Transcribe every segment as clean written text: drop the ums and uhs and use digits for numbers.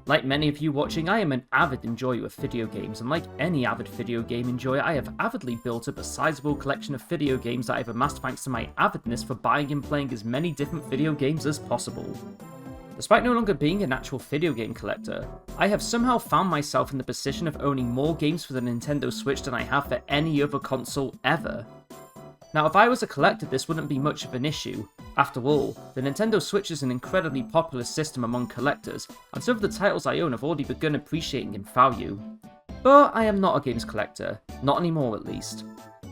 Like many of you watching, I am an avid enjoyer of video games, and like any avid video game enjoyer, I have avidly built up a sizable collection of video games that I've amassed thanks to my avidness for buying and playing as many different video games as possible. Despite no longer being an actual video game collector, I have somehow found myself in the position of owning more games for the Nintendo Switch than I have for any other console ever. Now, if I was a collector, this wouldn't be much of an issue. After all, the Nintendo Switch is an incredibly popular system among collectors, and some of the titles I own have already begun appreciating in value. But I am not a games collector, not anymore at least.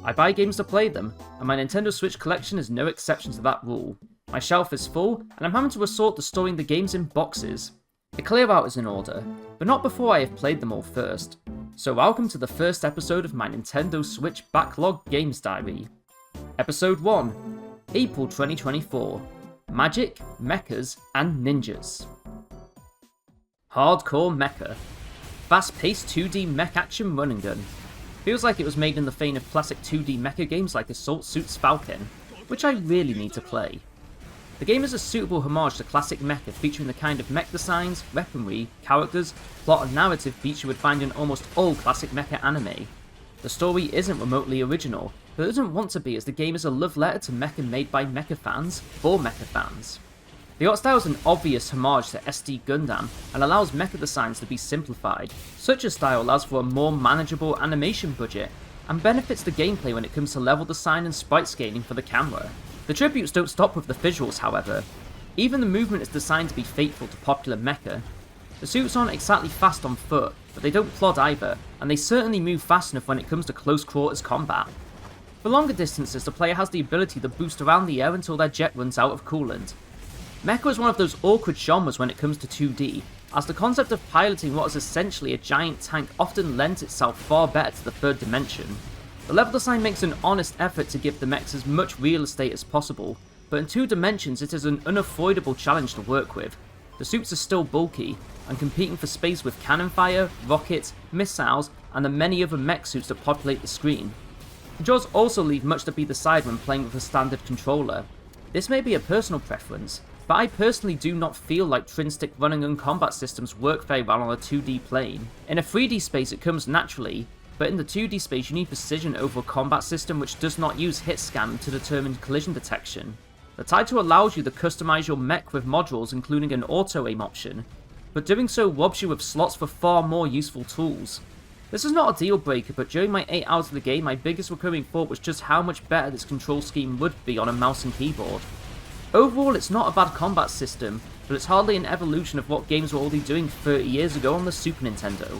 I buy games to play them, and my Nintendo Switch collection is no exception to that rule. My shelf is full, and I'm having to resort to storing the games in boxes. The clear out is in order, but not before I have played them all first. So welcome to the first episode of my Nintendo Switch Backlog Games Diary. Episode 1, April 2024, Magic, Mechas, and Ninjas. Hardcore Mecha. Fast-paced 2D mech action run and gun. Feels like it was made in the vein of classic 2D mecha games like Assault Suits Falcon, which I really need to play. The game is a suitable homage to classic mecha, featuring the kind of mech designs, weaponry, characters, plot and narrative beats you would find in almost all classic mecha anime. The story isn't remotely original, but it doesn't want to be, as the game is a love letter to mecha made by mecha fans, for mecha fans. The art style is an obvious homage to SD Gundam, and allows mecha designs to be simplified. Such a style allows for a more manageable animation budget, and benefits the gameplay when it comes to level design and sprite scaling for the camera. The tributes don't stop with the visuals, however. Even the movement is designed to be faithful to popular mecha. The suits aren't exactly fast on foot, but they don't plod either, and they certainly move fast enough when it comes to close quarters combat. For longer distances, the player has the ability to boost around the air until their jet runs out of coolant. Mecha is one of those awkward genres when it comes to 2D, as the concept of piloting what is essentially a giant tank often lends itself far better to the third dimension. The level design makes an honest effort to give the mechs as much real estate as possible, but in 2 dimensions it is an unavoidable challenge to work with. The suits are still bulky, and competing for space with cannon fire, rockets, missiles, and the many other mech suits that populate the screen. Controls also leave much to be desired when playing with a standard controller. This may be a personal preference, but I personally do not feel like twin-stick running and combat systems work very well on a 2D plane. In a 3D space it comes naturally, but in the 2D space you need precision over a combat system which does not use hit scan to determine collision detection. The title allows you to customize your mech with modules including an auto-aim option, but doing so robs you of slots for far more useful tools. This is not a deal breaker, but during my 8 hours of the game, my biggest recurring thought was just how much better this control scheme would be on a mouse and keyboard. Overall, it's not a bad combat system, but it's hardly an evolution of what games were already doing 30 years ago on the Super Nintendo.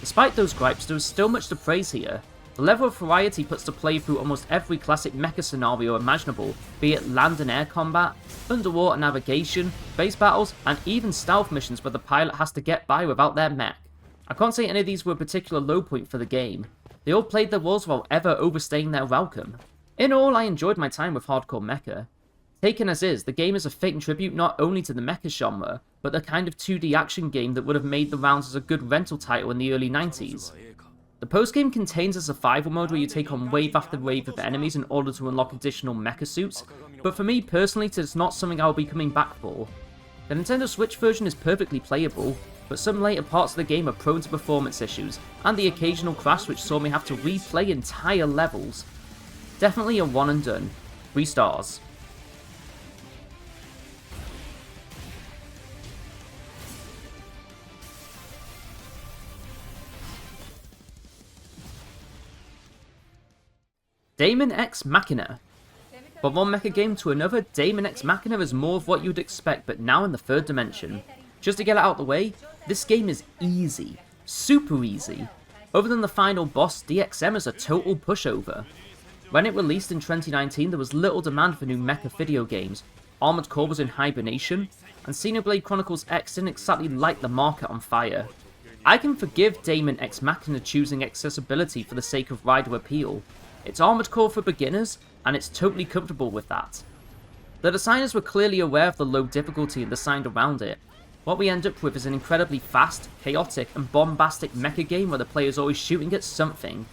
Despite those gripes, there is still much to praise here. The level of variety puts the player through almost every classic mecha scenario imaginable, be it land and air combat, underwater navigation, base battles, and even stealth missions where the pilot has to get by without their mech. I can't say any of these were a particular low point for the game. They all played their roles while ever overstaying their welcome. In all, I enjoyed my time with Hardcore Mecha. Taken as is, the game is a fitting tribute not only to the mecha genre, but the kind of 2D action game that would have made the rounds as a good rental title in the early 90s. The post-game contains a survival mode where you take on wave after wave of enemies in order to unlock additional mecha suits, but for me personally it is not something I'll be coming back for. The Nintendo Switch version is perfectly playable, but some later parts of the game are prone to performance issues, and the occasional crash which saw me have to replay entire levels. Definitely a one and done. 3 stars. Daemon x Machina. From one mecha game to another, Daemon x Machina is more of what you'd expect, but now in the 3rd dimension. Just to get it out of the way, this game is easy. Super easy. Other than the final boss, DXM is a total pushover. When it released in 2019, there was little demand for new mecha video games. Armored Core was in hibernation, and Xenoblade Chronicles X didn't exactly light the market on fire. I can forgive Daemon x Machina choosing accessibility for the sake of rider appeal. It's Armored Core for beginners, and it's totally comfortable with that. The designers were clearly aware of the low difficulty and designed around it. What we end up with is an incredibly fast, chaotic, and bombastic mecha game where the player is always shooting at something.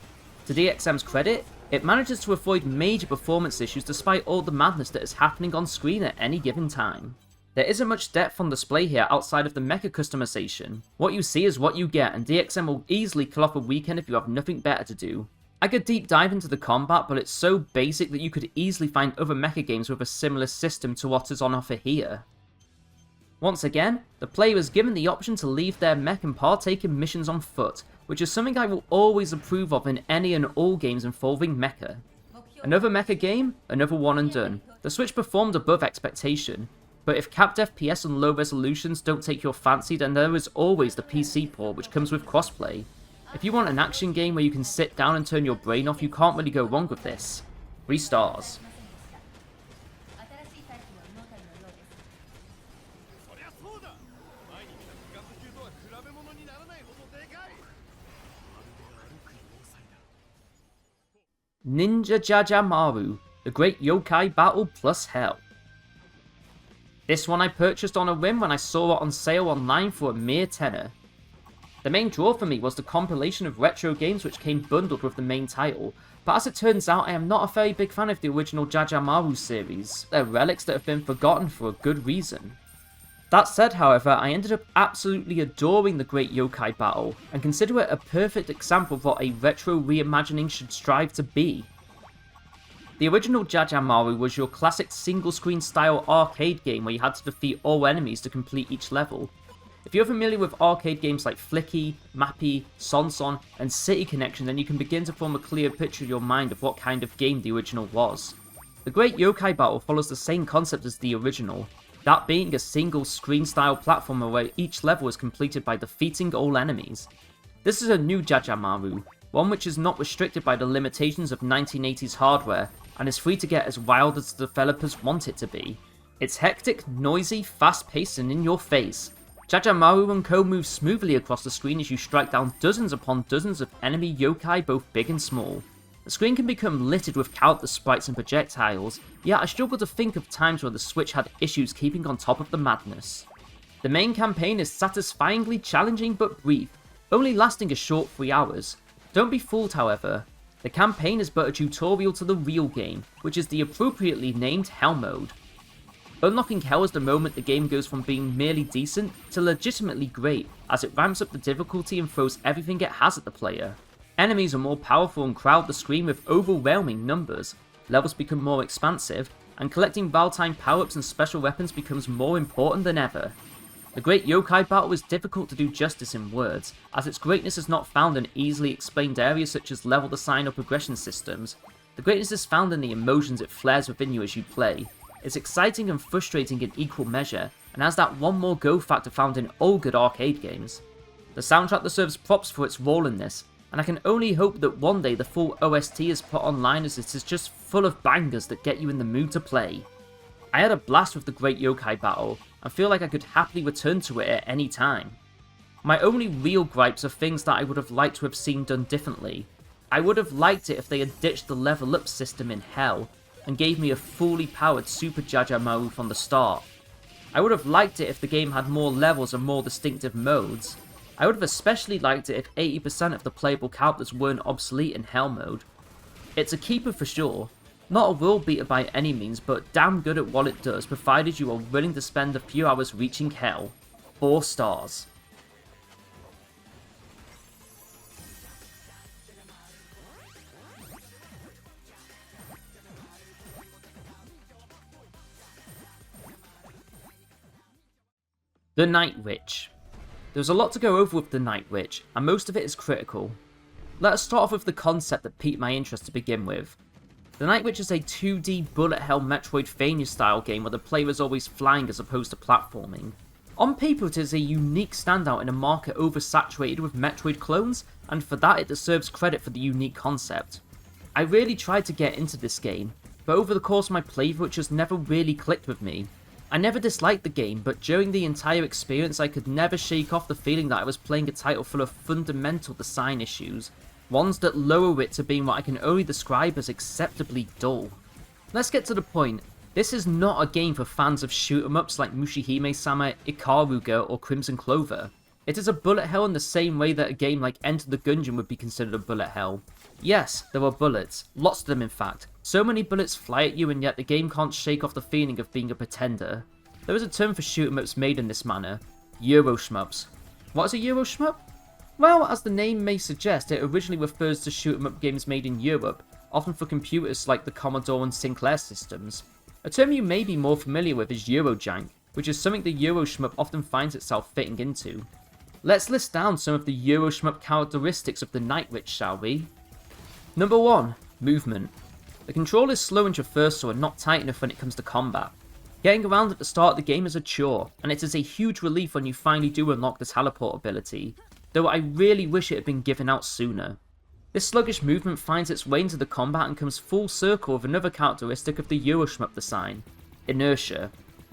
To DXM's credit, it manages to avoid major performance issues despite all the madness that is happening on screen at any given time. There isn't much depth on display here outside of the mecha customization. What you see is what you get, and DXM will easily kill off a weekend if you have nothing better to do. I could deep dive into the combat, but it's so basic that you could easily find other mecha games with a similar system to what is on offer here. Once again, the player is given the option to leave their mech and partake in missions on foot, which is something I will always approve of in any and all games involving mecha. Another mecha game, another one and done. The Switch performed above expectation, but if capped FPS and low resolutions don't take your fancy, then there is always the PC port which comes with crossplay. If you want an action game where you can sit down and turn your brain off, you can't really go wrong with this. 3 stars. Ninja Jajamaru, the Great Yokai Battle plus Hell. This one I purchased on a whim when I saw it on sale online for a mere tenner. The main draw for me was the compilation of retro games which came bundled with the main title, but as it turns out I am not a very big fan of the original Jajamaru series. They're relics that have been forgotten for a good reason. That said, however, I ended up absolutely adoring the Great Yokai Battle, and consider it a perfect example of what a retro reimagining should strive to be. The original Jajamaru was your classic single-screen style arcade game where you had to defeat all enemies to complete each level. If you're familiar with arcade games like Flicky, Mappy, Sonson, and City Connection, then you can begin to form a clear picture in your mind of what kind of game the original was. The Great Yokai Battle follows the same concept as the original, that being a single screen style platformer where each level is completed by defeating all enemies. This is a new Jajamaru, one which is not restricted by the limitations of 1980s hardware, and is free to get as wild as the developers want it to be. It's hectic, noisy, fast-paced, and in your face. Jajamaru and Co move smoothly across the screen as you strike down dozens upon dozens of enemy yokai, both big and small. The screen can become littered with countless sprites and projectiles, yet I struggle to think of times where the Switch had issues keeping on top of the madness. The main campaign is satisfyingly challenging but brief, only lasting a short 3 hours. Don't be fooled, however. The campaign is but a tutorial to the real game, which is the appropriately named Hell Mode. Unlocking Hell is the moment the game goes from being merely decent to legitimately great, as it ramps up the difficulty and throws everything it has at the player. Enemies are more powerful and crowd the screen with overwhelming numbers, levels become more expansive, and collecting volatile power-ups and special weapons becomes more important than ever. The Great Yokai Battle is difficult to do justice in words, as its greatness is not found in easily explained areas such as level design or progression systems. The greatness is found in the emotions it flares within you as you play. It's exciting and frustrating in equal measure, and has that one more go factor found in all good arcade games. The soundtrack deserves props for its role in this, and I can only hope that one day the full OST is put online, as it is just full of bangers that get you in the mood to play. I had a blast with the Great Yokai Battle, and feel like I could happily return to it at any time. My only real gripes are things that I would have liked to have seen done differently. I would have liked it if they had ditched the level up system in Hell, and gave me a fully powered Super Jajamaru from the start. I would have liked it if the game had more levels and more distinctive modes. I would have especially liked it if 80% of the playable characters weren't obsolete in Hell mode. It's a keeper for sure, not a world beater by any means, but damn good at what it does, provided you are willing to spend a few hours reaching Hell. 4 stars. The Night Witch. There's a lot to go over with the Night Witch, and most of it is critical. Let us start off with the concept that piqued my interest to begin with. The Night Witch is a 2D bullet hell Metroidvania style game where the player is always flying as opposed to platforming. On paper it is a unique standout in a market oversaturated with Metroid clones, and for that it deserves credit for the unique concept. I really tried to get into this game, but over the course of my playthrough it just never really clicked with me. I never disliked the game, but during the entire experience I could never shake off the feeling that I was playing a title full of fundamental design issues, ones that lower it to being what I can only describe as acceptably dull. Let's get to the point. This is not a game for fans of shoot-em-ups like Mushihime-sama, Ikaruga, or Crimson Clover. It is a bullet hell in the same way that a game like Enter the Gungeon would be considered a bullet hell. Yes, there are bullets, lots of them in fact. So many bullets fly at you, and yet the game can't shake off the feeling of being a pretender. There is a term for shoot 'em ups made in this manner, Euro shmups. What is a Euro shmup? Well, as the name may suggest, it originally refers to shoot 'em up games made in Europe, often for computers like the Commodore and Sinclair systems. A term you may be more familiar with is Eurojank, which is something the Euro shmup often finds itself fitting into. Let's list down some of the Euro shmup characteristics of the Night Witch, shall we? Number 1. Movement. The control is slow and traversal and not tight enough when it comes to combat. Getting around at the start of the game is a chore, and it is a huge relief when you finally do unlock the teleport ability, though I really wish it had been given out sooner. This sluggish movement finds its way into the combat and comes full circle with another characteristic of the Euro shmup design, inertia.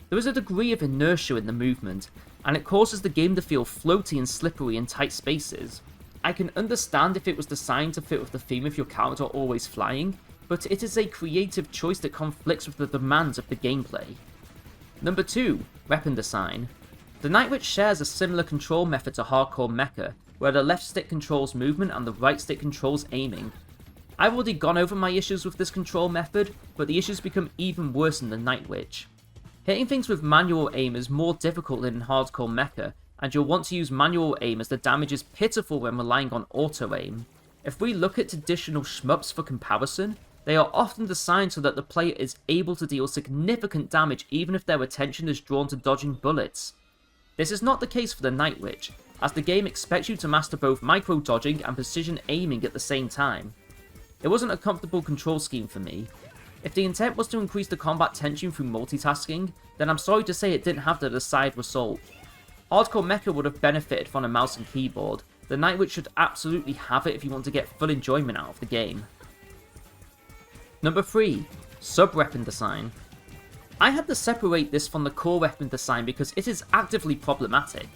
There is a degree of inertia in the movement, and it causes the game to feel floaty and slippery in tight spaces. I can understand if it was designed to fit with the theme of your character always flying, but it is a creative choice that conflicts with the demands of the gameplay. Number 2. Weapon design. The Night Witch shares a similar control method to Hardcore Mecha, where the left stick controls movement and the right stick controls aiming. I've already gone over my issues with this control method, but the issues become even worse in the Night Witch. Hitting things with manual aim is more difficult than in Hardcore Mecha, and you'll want to use manual aim as the damage is pitiful when relying on auto aim. If we look at traditional shmups for comparison, they are often designed so that the player is able to deal significant damage even if their attention is drawn to dodging bullets. This is not the case for the Night Witch, as the game expects you to master both micro-dodging and precision aiming at the same time. It wasn't a comfortable control scheme for me. If the intent was to increase the combat tension through multitasking, then I'm sorry to say it didn't have the desired result. Hardcore Mecha would have benefited from a mouse and keyboard. The Night Witch should absolutely have it if you want to get full enjoyment out of the game. Number 3. Sub-weapon design. I had to separate this from the core weapon design because it is actively problematic.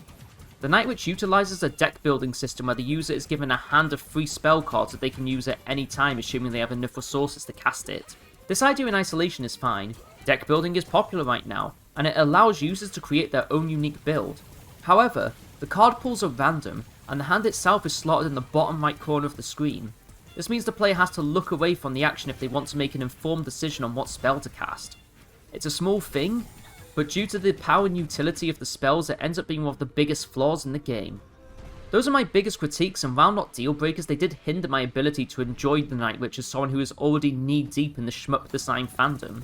The Night Witch utilizes a deck building system where the user is given a hand of 3 spell cards that they can use at any time, assuming they have enough resources to cast it. This idea in isolation is fine. Deck building is popular right now, and it allows users to create their own unique build. However, the card pulls are random, and the hand itself is slotted in the bottom right corner of the screen. This means the player has to look away from the action if they want to make an informed decision on what spell to cast. It's a small thing, but due to the power and utility of the spells, it ends up being one of the biggest flaws in the game. Those are my biggest critiques, and while not deal breakers, they did hinder my ability to enjoy the Night Witch as someone who is already knee deep in the shmup design fandom.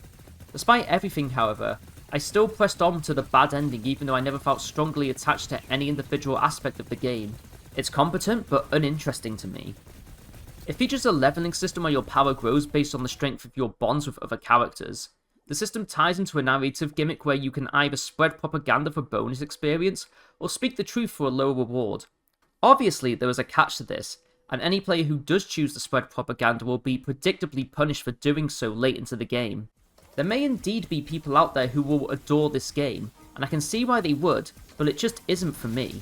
Despite everything, however, I still pressed on to the bad ending even though I never felt strongly attached to any individual aspect of the game. It's competent, but uninteresting to me. It features a leveling system where your power grows based on the strength of your bonds with other characters. The system ties into a narrative gimmick where you can either spread propaganda for bonus experience, or speak the truth for a lower reward. Obviously, there is a catch to this, and any player who does choose to spread propaganda will be predictably punished for doing so late into the game. There may indeed be people out there who will adore this game, and I can see why they would, but it just isn't for me.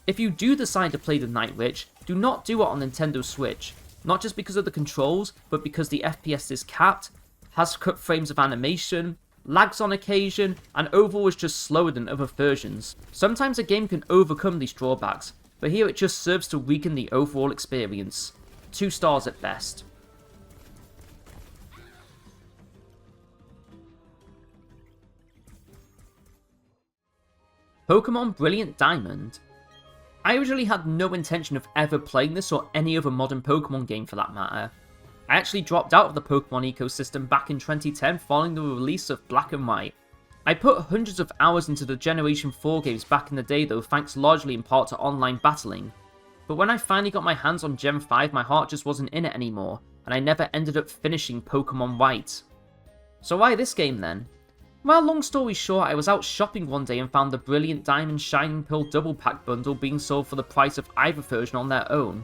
If you do decide to play the Night Witch, do not do it on Nintendo Switch, not just because of the controls, but because the FPS is capped, has cut frames of animation, lags on occasion, and overall is just slower than other versions. Sometimes a game can overcome these drawbacks, but here it just serves to weaken the overall experience. 2 stars at best. Pokemon Brilliant Diamond. I originally had no intention of ever playing this or any other modern Pokemon game for that matter. I actually dropped out of the Pokemon ecosystem back in 2010 following the release of Black and White. I put hundreds of hours into the Generation 4 games back in the day though, thanks largely in part to online battling. But when I finally got my hands on Gen 5, my heart just wasn't in it anymore, and I never ended up finishing Pokemon White. So why this game then? Well, long story short, I was out shopping one day and found the Brilliant Diamond Shining Pearl Double Pack bundle being sold for the price of either version on their own.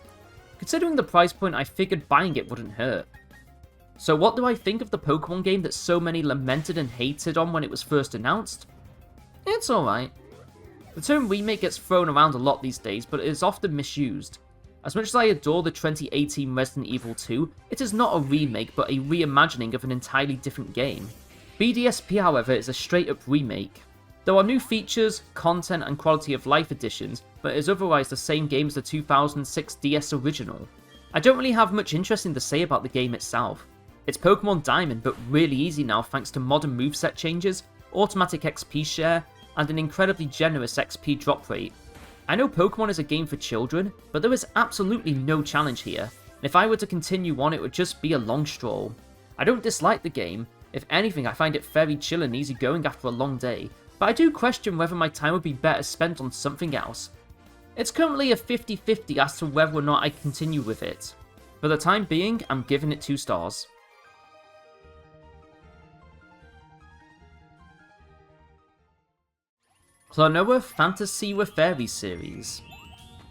Considering the price point, I figured buying it wouldn't hurt. So what do I think of the Pokemon game that so many lamented and hated on when it was first announced? It's alright. The term remake gets thrown around a lot these days, but it is often misused. As much as I adore the 2018 Resident Evil 2, it is not a remake but a reimagining of an entirely different game. BDSP, however, is a straight-up remake. There are new features, content, and quality of life additions, but it is otherwise the same game as the 2006 DS original. I don't really have much interesting to say about the game itself. It's Pokemon Diamond, but really easy now thanks to modern moveset changes, automatic XP share, and an incredibly generous XP drop rate. I know Pokemon is a game for children, but there is absolutely no challenge here, and if I were to continue on it would just be a long stroll. I don't dislike the game, if anything I find it very chill and easy going after a long day, but I do question whether my time would be better spent on something else. It's currently a 50-50 as to whether or not I continue with it. For the time being, I'm giving it 2 stars. Klonoa Phantasy Reverie series.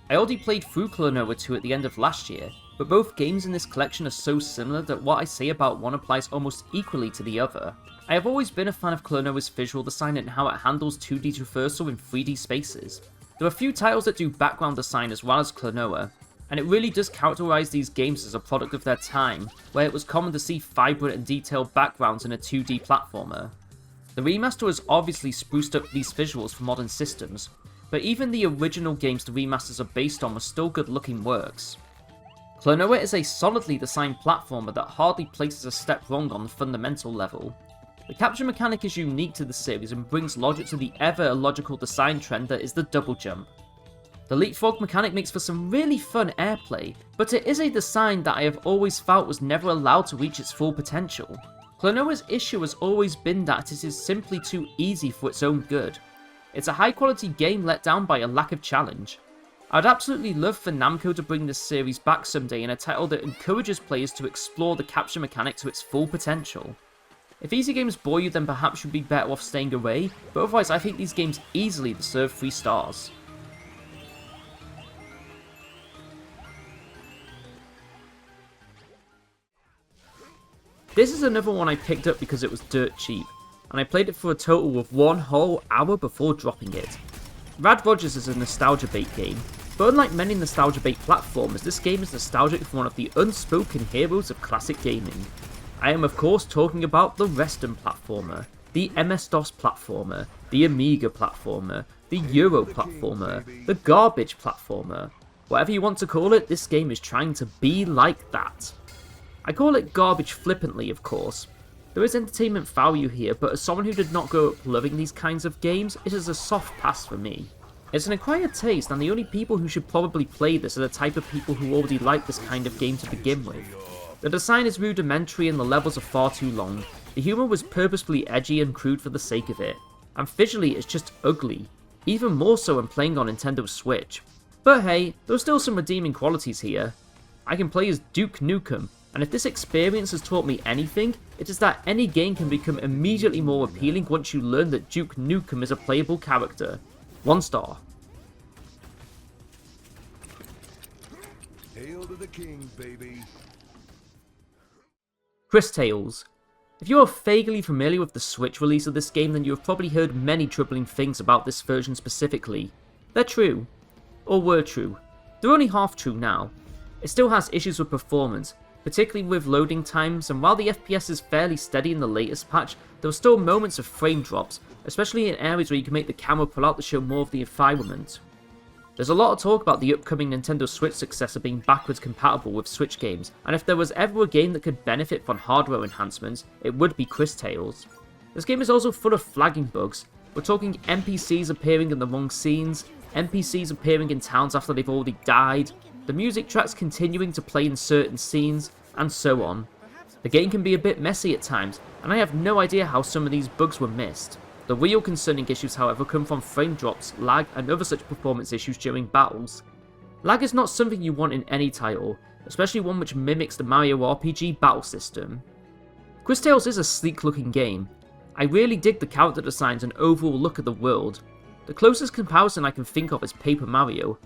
I already played through Klonoa 2 at the end of last year, but both games in this collection are so similar that what I say about one applies almost equally to the other. I have always been a fan of Klonoa's visual design and how it handles 2D traversal in 3D spaces. There are a few titles that do background design as well as Klonoa, and it really does characterize these games as a product of their time, where it was common to see vibrant and detailed backgrounds in a 2D platformer. The remaster has obviously spruced up these visuals for modern systems, but even the original games the remasters are based on were still good looking works. Klonoa is a solidly designed platformer that hardly places a step wrong on the fundamental level. The capture mechanic is unique to the series and brings logic to the ever illogical design trend that is the double jump. The leapfrog mechanic makes for some really fun airplay, but it is a design that I have always felt was never allowed to reach its full potential. Klonoa's issue has always been that it is simply too easy for its own good. It's a high quality game let down by a lack of challenge. I'd absolutely love for Namco to bring this series back someday in a title that encourages players to explore the capture mechanic to its full potential. If easy games bore you, then perhaps you'd be better off staying away, but otherwise I think these games easily deserve 3 stars. This is another one I picked up because it was dirt cheap, and I played it for a total of 1 whole hour before dropping it. Rad Rodgers is a nostalgia bait game, but unlike many nostalgia bait platformers, this game is nostalgic for one of the unspoken heroes of classic gaming. I am of course talking about the Western platformer, the MS-DOS platformer, the Amiga platformer, the Euro platformer, the garbage platformer. Whatever you want to call it, this game is trying to be like that. I call it garbage flippantly, of course. There is entertainment value here, but as someone who did not grow up loving these kinds of games, it is a soft pass for me. It's an acquired taste, and the only people who should probably play this are the type of people who already like this kind of game to begin with. The design is rudimentary and the levels are far too long, the humour was purposefully edgy and crude for the sake of it, and visually it's just ugly, even more so when playing on Nintendo Switch. But hey, there are still some redeeming qualities here. I can play as Duke Nukem, and if this experience has taught me anything, it is that any game can become immediately more appealing once you learn that Duke Nukem is a playable character. 1 star. Hail to the king, baby. Cris Tales. If you are vaguely familiar with the Switch release of this game, then you have probably heard many troubling things about this version specifically. They're true. Or were true. They're only half true now. It still has issues with performance, particularly with loading times, and while the FPS is fairly steady in the latest patch, there are still moments of frame drops, especially in areas where you can make the camera pull out to show more of the environment. There's a lot of talk about the upcoming Nintendo Switch successor being backwards compatible with Switch games, and if there was ever a game that could benefit from hardware enhancements, it would be Cris Tales. This game is also full of flagging bugs. We're talking NPCs appearing in the wrong scenes, NPCs appearing in towns after they've already died, the music tracks continuing to play in certain scenes, and so on. The game can be a bit messy at times, and I have no idea how some of these bugs were missed. The real concerning issues, however, come from frame drops, lag, and other such performance issues during battles. Lag is not something you want in any title, especially one which mimics the Mario RPG battle system. Cris Tales is a sleek looking game. I really dig the character designs and overall look at the world. The closest comparison I can think of is Paper Mario.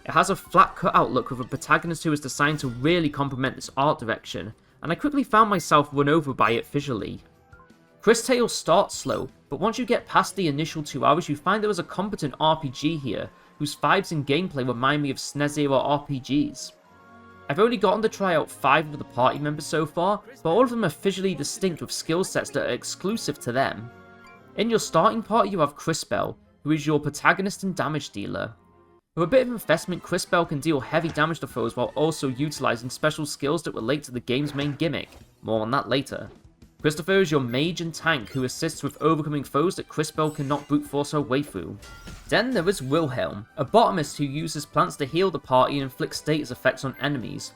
It has a flat cutout look with a protagonist who is designed to really complement this art direction, and I quickly found myself run over by it visually. Cris Tales starts slow, but once you get past the initial 2 hours you find there is a competent RPG here, whose vibes and gameplay remind me of SNES era RPGs. I've only gotten to try out 5 of the party members so far, but all of them are visually distinct with skill sets that are exclusive to them. In your starting party you have Crisbell, who is your protagonist and damage dealer. With a bit of investment, Crisbell can deal heavy damage to foes while also utilising special skills that relate to the game's main gimmick. More on that later. Christopher is your mage and tank who assists with overcoming foes that Crisbell cannot brute force her way through. Then there is Wilhelm, a botanist who uses plants to heal the party and inflict status effects on enemies.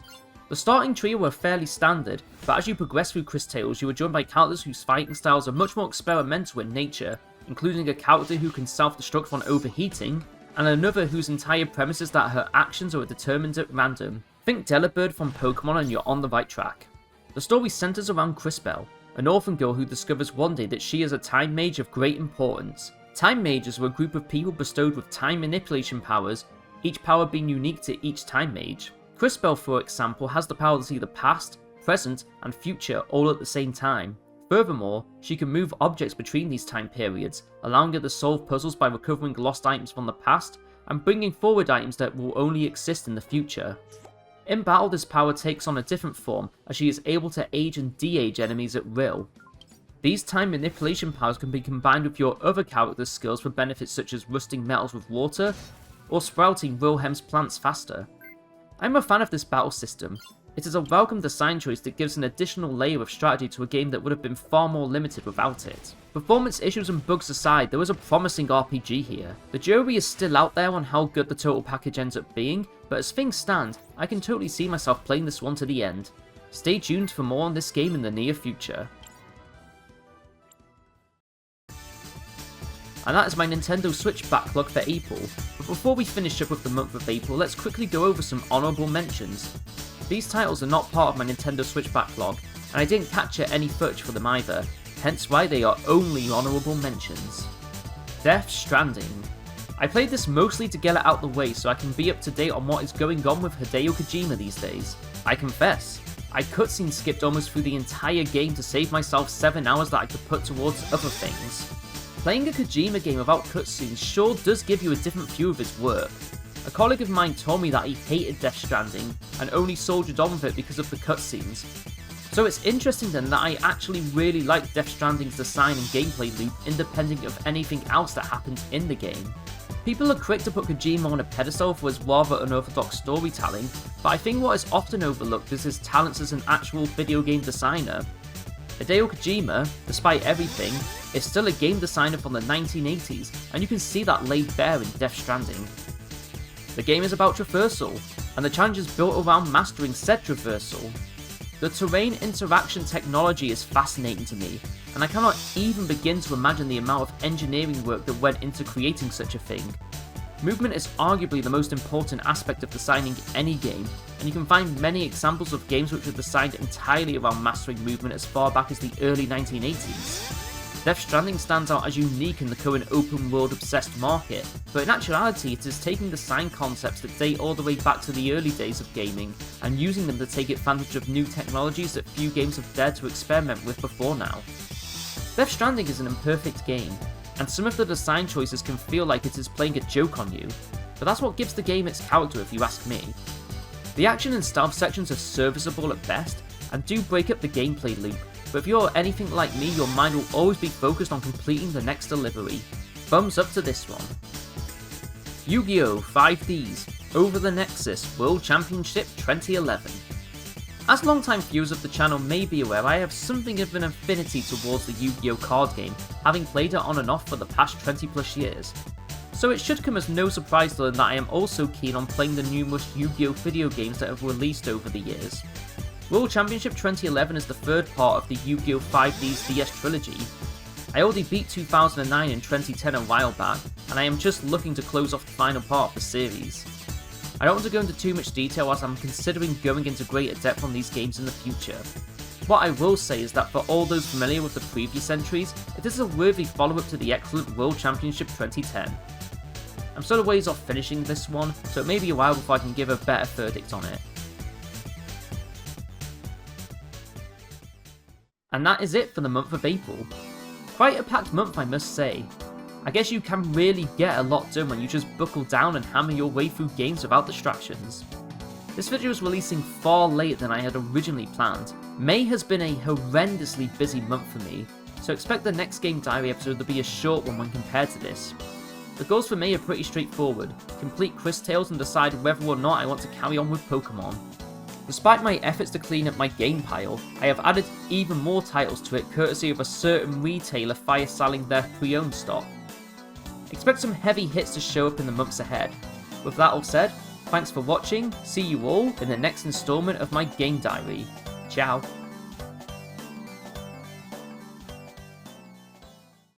The starting trio were fairly standard, but as you progress through Cris Tales, you are joined by characters whose fighting styles are much more experimental in nature, including a character who can self-destruct on overheating, and another whose entire premise is that her actions are determined at random. Think Delibird from Pokemon and you're on the right track. The story centers around Crisbell, an orphan girl who discovers one day that she is a time mage of great importance. Time mages were a group of people bestowed with time manipulation powers, each power being unique to each time mage. Crisbell, for example, has the power to see the past, present, and future all at the same time. Furthermore, she can move objects between these time periods, allowing her to solve puzzles by recovering lost items from the past and bringing forward items that will only exist in the future. In battle, this power takes on a different form, as she is able to age and de-age enemies at will. These time manipulation powers can be combined with your other character's skills for benefits such as rusting metals with water, or sprouting Wilhelm's plants faster. I'm a fan of this battle system. It is a welcome design choice that gives an additional layer of strategy to a game that would have been far more limited without it. Performance issues and bugs aside, there was a promising RPG here. The jury is still out there on how good the total package ends up being, but as things stand, I can totally see myself playing this one to the end. Stay tuned for more on this game in the near future. And that is my Nintendo Switch backlog for April. But before we finish up with the month of April, let's quickly go over some honourable mentions. These titles are not part of my Nintendo Switch backlog, and I didn't capture any footage for them either, hence why they are only honourable mentions. Death Stranding. I played this mostly to get it out the way so I can be up to date on what is going on with Hideo Kojima these days. I confess, I cutscene skipped almost through the entire game to save myself 7 hours that I could put towards other things. Playing a Kojima game without cutscenes sure does give you a different view of his work. A colleague of mine told me that he hated Death Stranding and only soldiered on with it because of the cutscenes. So it's interesting then that I actually really like Death Stranding's design and gameplay loop independent of anything else that happens in the game. People are quick to put Kojima on a pedestal for his rather unorthodox storytelling, but I think what is often overlooked is his talents as an actual video game designer. Hideo Kojima, despite everything, is still a game designer from the 1980s, and you can see that laid bare in Death Stranding. The game is about traversal, and the challenge is built around mastering said traversal. The terrain interaction technology is fascinating to me, and I cannot even begin to imagine the amount of engineering work that went into creating such a thing. Movement is arguably the most important aspect of designing any game, and you can find many examples of games which were designed entirely around mastering movement as far back as the early 1980s. Death Stranding stands out as unique in the current open world obsessed market, but in actuality it is taking design concepts that date all the way back to the early days of gaming, and using them to take advantage of new technologies that few games have dared to experiment with before now. Death Stranding is an imperfect game, and some of the design choices can feel like it is playing a joke on you, but that's what gives the game its character if you ask me. The action and stealth sections are serviceable at best, and do break up the gameplay loop, but if you're anything like me, your mind will always be focused on completing the next delivery. Thumbs up to this one. Yu-Gi-Oh! 5Ds Over the Nexus World Championship 2011. As long-time viewers of the channel may be aware, I have something of an affinity towards the Yu-Gi-Oh! Card game, having played it on and off for the past 20 plus years. So it should come as no surprise to learn that I am also keen on playing the numerous Yu-Gi-Oh! Video games that have released over the years. World Championship 2011 is the third part of the Yu-Gi-Oh! 5Ds DS trilogy. I already beat 2009 and 2010 a while back, and I am just looking to close off the final part of the series. I don't want to go into too much detail as I'm considering going into greater depth on these games in the future. What I will say is that for all those familiar with the previous entries, it is a worthy follow-up to the excellent World Championship 2010. I'm still a ways off finishing this one, so it may be a while before I can give a better verdict on it. And that is it for the month of April. Quite a packed month, I must say. I guess you can really get a lot done when you just buckle down and hammer your way through games without distractions. This video is releasing far later than I had originally planned. May has been a horrendously busy month for me, so expect the next Game Diary episode to be a short one when compared to this. The goals for May are pretty straightforward: complete Cris Tales and decide whether or not I want to carry on with Pokemon. Despite my efforts to clean up my game pile, I have added even more titles to it courtesy of a certain retailer fire selling their pre-owned stock. Expect some heavy hits to show up in the months ahead. With that all said, thanks for watching, see you all in the next installment of my game diary. Ciao.